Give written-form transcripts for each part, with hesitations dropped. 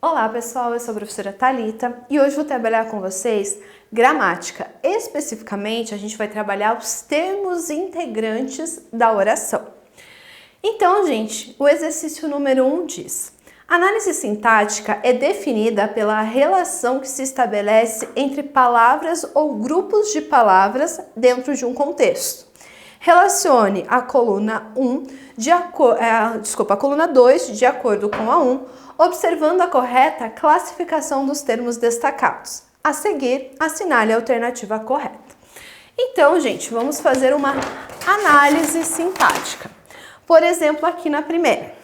Olá pessoal, eu sou a professora Thalita e hoje vou trabalhar com vocês gramática. Especificamente, a gente vai trabalhar os termos integrantes da oração. Então, gente, o exercício número 1 diz: a análise sintática é definida pela relação que se estabelece entre palavras ou grupos de palavras dentro de um contexto. Relacione a coluna 2 de acordo com a 1, observando a correta classificação dos termos destacados. A seguir, assinale a alternativa correta. Então, gente, vamos fazer uma análise sintática. Por exemplo, aqui na primeira,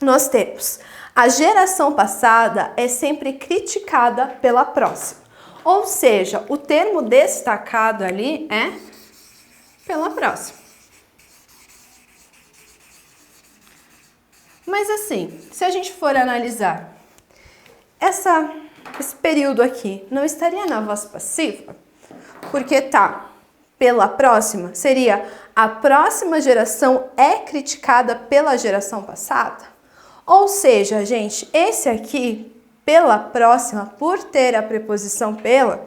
nós temos: a geração passada é sempre criticada pela próxima. Ou seja, o termo destacado ali é pela próxima. Mas assim, se a gente for analisar, esse período aqui não estaria na voz passiva? Porque tá pela próxima, seria a próxima geração é criticada pela geração passada? Ou seja, gente, esse aqui, pela próxima, por ter a preposição pela,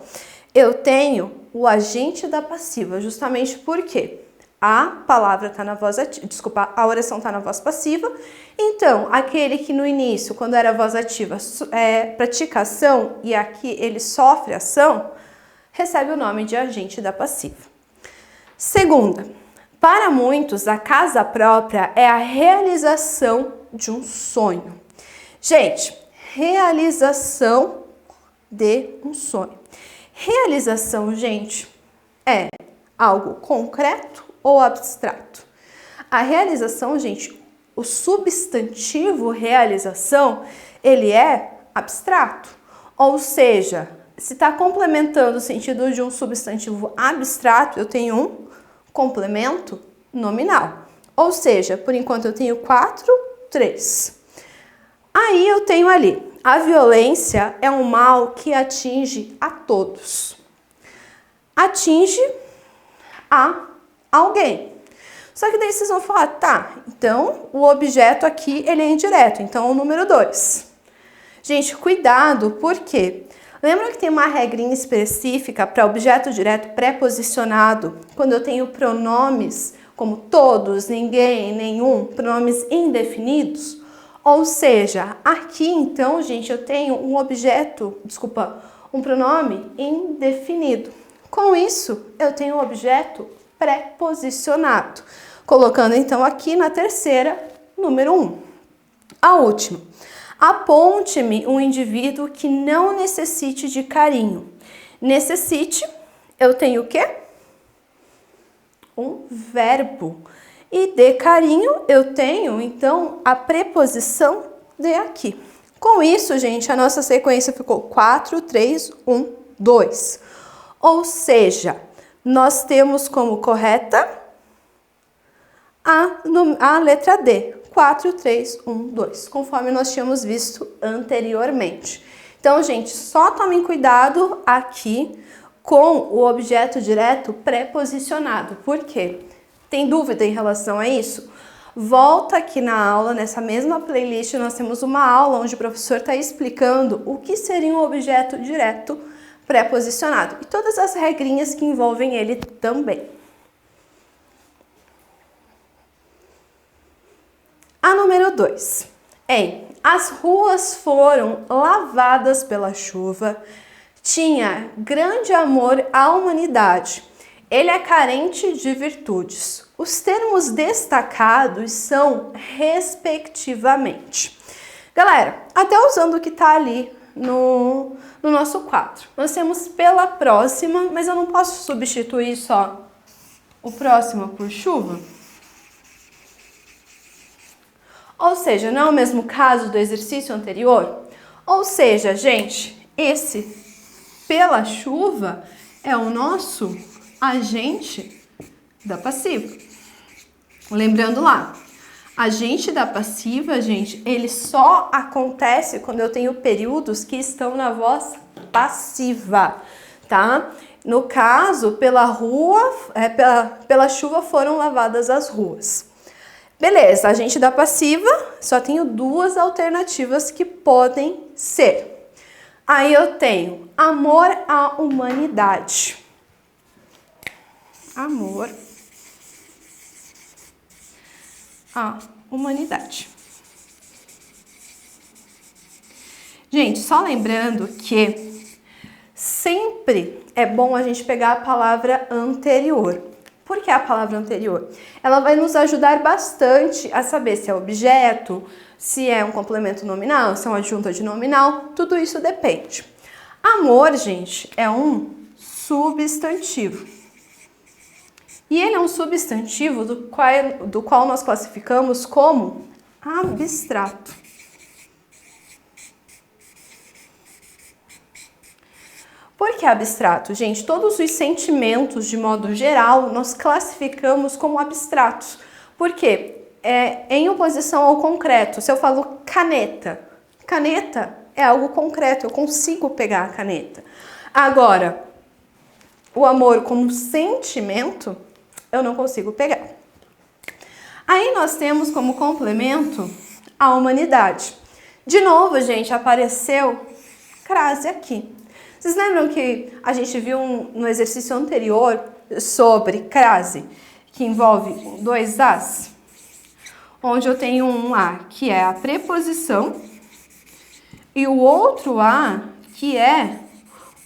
eu tenho o agente da passiva, justamente porque a palavra está na voz ativa, a oração está na voz passiva. Então, aquele que no início, quando era voz ativa, pratica ação e aqui ele sofre ação, recebe o nome de agente da passiva. Segunda, para muitos, a casa própria é a realização de um sonho. Gente, realização de um sonho. Realização, gente, é algo concreto ou abstrato? A realização, gente, o substantivo realização, ele é abstrato. Ou seja, se está complementando o sentido de um substantivo abstrato, eu tenho um complemento nominal. Ou seja, por enquanto eu tenho 4, 3. Aí eu tenho ali: a violência é um mal que atinge a todos. Atinge a alguém. Só que daí vocês vão falar: tá, então o objeto aqui ele é indireto, então o número 2. Gente, cuidado, por quê? Lembra que tem uma regrinha específica para objeto direto preposicionado, quando eu tenho pronomes como todos, ninguém, nenhum, pronomes indefinidos? Ou seja, aqui então, gente, eu tenho um pronome indefinido. Com isso, eu tenho um objeto preposicionado. Colocando então aqui na terceira, número 1. A última: aponte-me um indivíduo que não necessite de carinho. Necessite, eu tenho o quê? Um verbo. E de carinho, eu tenho, então, a preposição de aqui. Com isso, gente, a nossa sequência ficou 4, 3, 1, 2. Ou seja, nós temos como correta a letra D. 4, 3, 1, 2, conforme nós tínhamos visto anteriormente. Então, gente, só tomem cuidado aqui com o objeto direto preposicionado. Por quê? Tem dúvida em relação a isso? Volta aqui na aula, nessa mesma playlist, nós temos uma aula onde o professor está explicando o que seria um objeto direto preposicionado e todas as regrinhas que envolvem ele também. A número 2. As ruas foram lavadas pela chuva. Tinha grande amor à humanidade. Ele é carente de virtudes. Os termos destacados são respectivamente. Galera, até usando o que está ali no nosso quadro. Nós temos pela próxima, mas eu não posso substituir só o próximo por chuva? Ou seja, não é o mesmo caso do exercício anterior? Ou seja, gente, esse pela chuva é o nosso agente da passiva. Lembrando lá, agente da passiva, gente, ele só acontece quando eu tenho períodos que estão na voz passiva, tá? No caso, pela chuva foram lavadas as ruas. Beleza, agente da passiva, só tenho duas alternativas que podem ser. Aí eu tenho amor à humanidade. Amor à humanidade. Gente, só lembrando que sempre é bom a gente pegar a palavra anterior. Por que a palavra anterior? Ela vai nos ajudar bastante a saber se é objeto, se é um complemento nominal, se é uma adjunta de nominal, tudo isso depende. Amor, gente, é um substantivo. E ele é um substantivo do qual nós classificamos como abstrato. Por que abstrato? Gente, todos os sentimentos, de modo geral, nós classificamos como abstratos. Por quê? Em oposição ao concreto. Se eu falo caneta, caneta é algo concreto, eu consigo pegar a caneta. Agora, o amor como sentimento, eu não consigo pegar. Aí nós temos como complemento a humanidade. De novo, gente, apareceu crase aqui. Vocês lembram que a gente viu no exercício anterior sobre crase, que envolve dois As? Onde eu tenho um A, que é a preposição, e o outro A, que é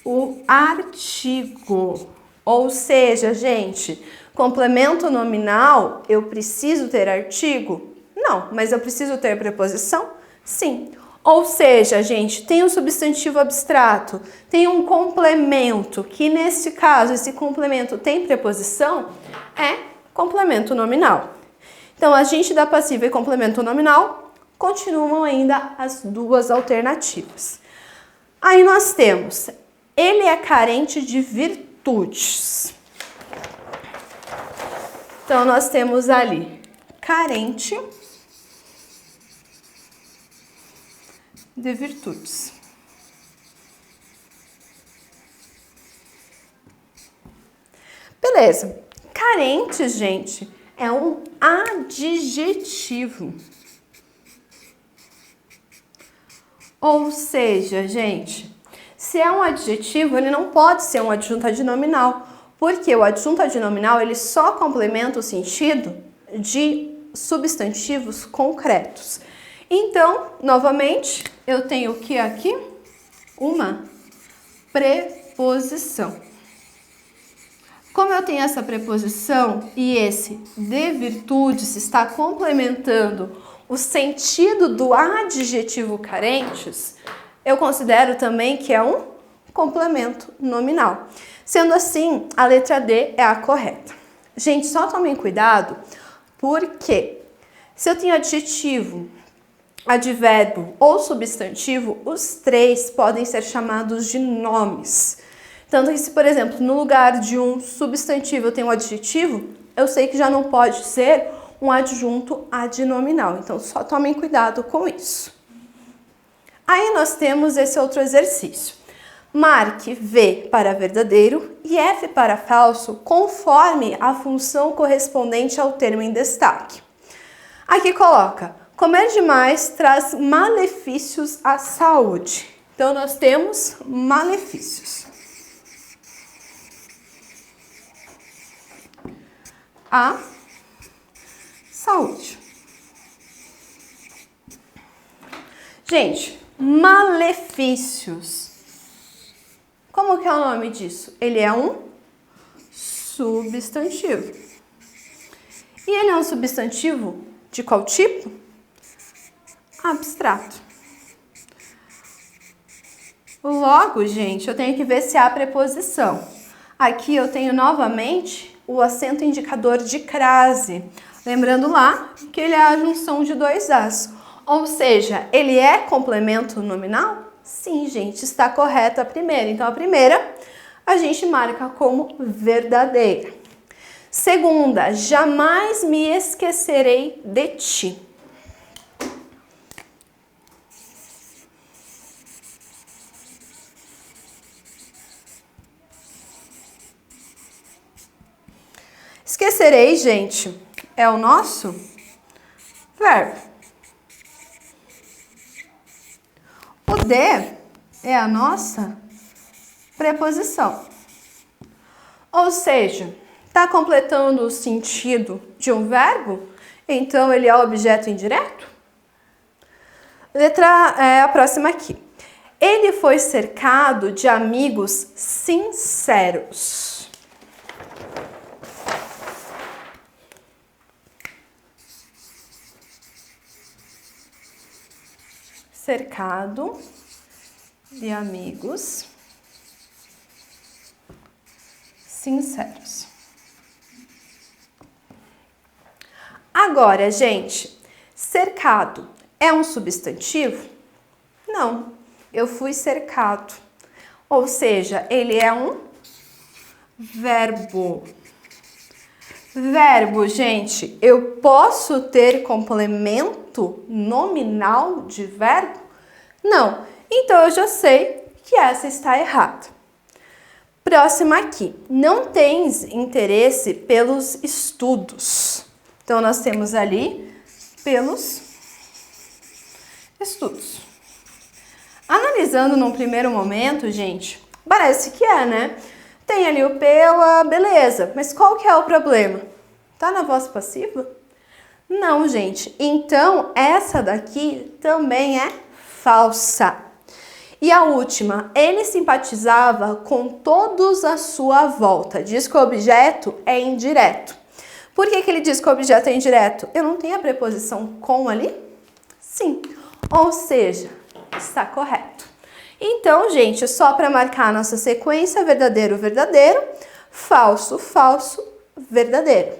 o artigo. Ou seja, gente, complemento nominal, eu preciso ter artigo? Não, mas eu preciso ter preposição? Sim. Ou seja, gente, tem um substantivo abstrato, tem um complemento, que nesse caso, esse complemento tem preposição, é complemento nominal. Então, agente da passiva e complemento nominal continuam ainda as duas alternativas. Aí nós temos, ele é carente de virtudes. Então, nós temos ali, carente de virtudes. Beleza. Carente, gente, é um adjetivo. Ou seja, gente, se é um adjetivo, ele não pode ser um adjunto adnominal, porque o adjunto adnominal, ele só complementa o sentido de substantivos concretos. Então, novamente, eu tenho o que aqui? Uma preposição. Como eu tenho essa preposição e esse de virtudes está complementando o sentido do adjetivo carentes, eu considero também que é um complemento nominal. Sendo assim, a letra D é a correta. Gente, só tomem cuidado, porque se eu tenho adjetivo, advérbio ou substantivo, os três podem ser chamados de nomes. Tanto que se, por exemplo, no lugar de um substantivo eu tenho um adjetivo, eu sei que já não pode ser um adjunto adnominal. Então, só tomem cuidado com isso. Aí nós temos esse outro exercício. Marque V para verdadeiro e F para falso, conforme a função correspondente ao termo em destaque. Aqui coloca, comer demais traz malefícios à saúde. Então, nós temos malefícios. A saúde. Gente, malefícios. Como que é o nome disso? Ele é um substantivo. E ele é um substantivo de qual tipo? Abstrato. Logo, gente, eu tenho que ver se há preposição. Aqui eu tenho novamente o acento indicador de crase. Lembrando lá que ele é a junção de dois As. Ou seja, ele é complemento nominal? Sim, gente, está correta a primeira. Então, a primeira a gente marca como verdadeira. Segunda, jamais me esquecerei de ti. Esquecerei, gente, é o nosso verbo. O de é a nossa preposição. Ou seja, está completando o sentido de um verbo, então ele é objeto indireto? A próxima aqui. Ele foi cercado de amigos sinceros. Cercado de amigos sinceros. Agora, gente, cercado é um substantivo? Não, eu fui cercado. Ou seja, ele é um verbo. Verbo, gente, eu posso ter complemento nominal de verbo? Não. Então, eu já sei que essa está errada. Próxima aqui. Não tens interesse pelos estudos. Então, nós temos ali pelos estudos. Analisando num primeiro momento, gente, parece que é, né? Tem ali o pela, beleza. Mas qual que é o problema? Tá na voz passiva? Não, gente. Então, essa daqui também é falsa. E a última, ele simpatizava com todos à sua volta. Diz que o objeto é indireto. Por que ele diz que o objeto é indireto? Eu não tenho a preposição com ali? Sim. Ou seja, está correto. Então, gente, só para marcar a nossa sequência, verdadeiro, verdadeiro, falso, falso, verdadeiro.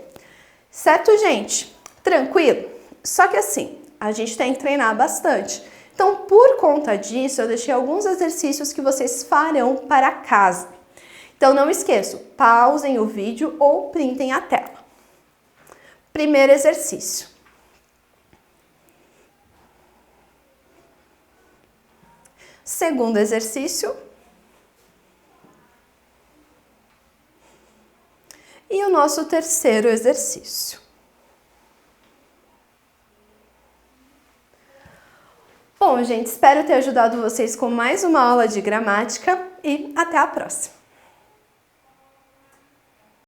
Certo, gente? Tranquilo? Só que assim, a gente tem que treinar bastante. Então, por conta disso, eu deixei alguns exercícios que vocês farão para casa. Então, não esqueçam, pausem o vídeo ou printem a tela. Primeiro exercício. Segundo exercício. E o nosso terceiro exercício. Bom, gente, espero ter ajudado vocês com mais uma aula de gramática e até a próxima!